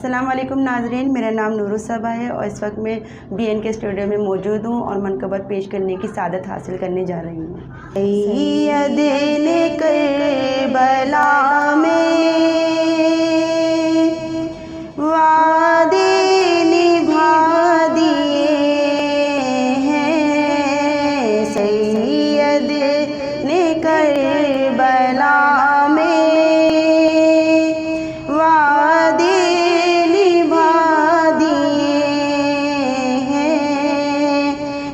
अस्सलाम वालेकुम नाज़रीन, मेरा नाम नूरुस्सबा है और इस वक्त मैं बीएन के स्टूडियो में मौजूद हूँ और मनक़बत पेश करने की सादत हासिल करने जा रही हूँ। सैयदे करबला में वादे निभा दिए हैं, सैयदे करबला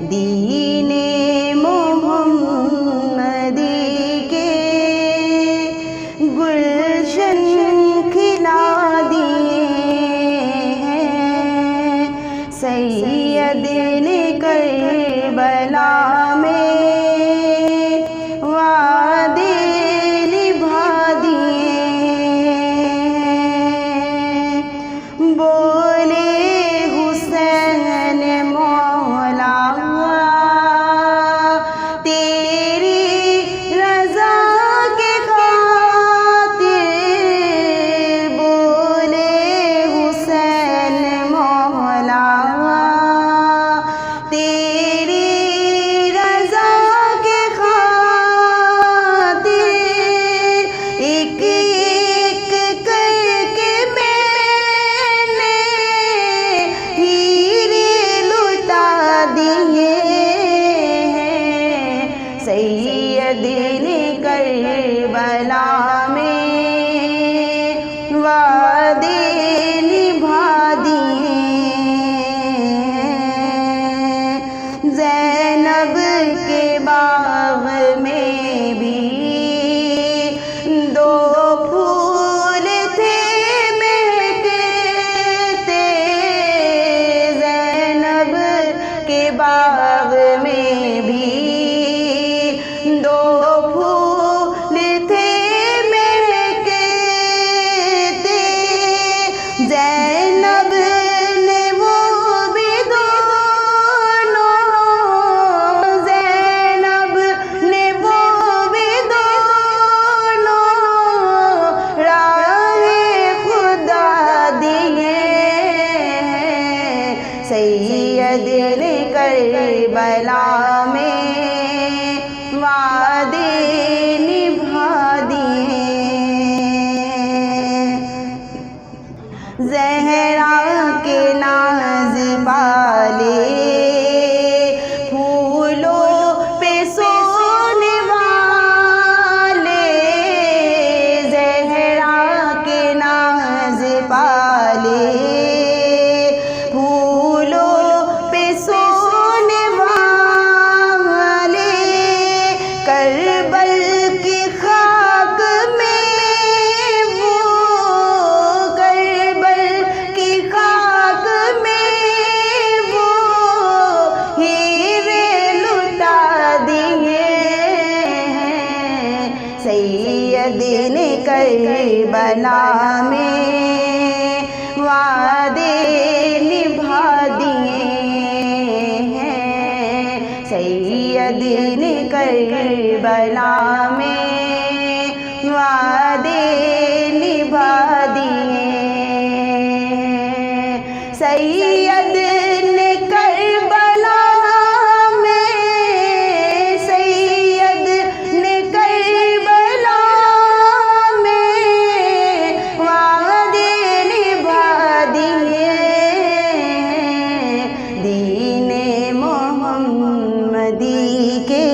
दीने मोहम्मदी के गुलशन खिला दिए हैं, सैयदे करबला में वादे निभा दिए हैं। बोले हुसैन मौला सैयदे करबला में वादे निभा दिए। ज़ैनब के बाग में भी दो फूल थे महकते, ज़ैनब के बाग में भी दो फूल थे महकते, ज़ैनब ने वो भी दोनों, ज़ैनब ने वो भी दोनों राहे खुदा दिए, सैयदे करबला में वादे निभा दिए। ज़हरा के नाज़ वाले फूलों पे सोने वाले, ज़हरा के नाज़ वाले फूलों पे सोने वाले, करबल की खाक में वो, करबल की खाक में वो हीरे लुटा दिए हैं, सैयदे करबला में वादे निभा दिए हैं, सैयदे करबला में वादे निभा दिए। सैयदे करबला में, सैयदे करबला में वादे निभा दिए, दीने मोहम्मदी के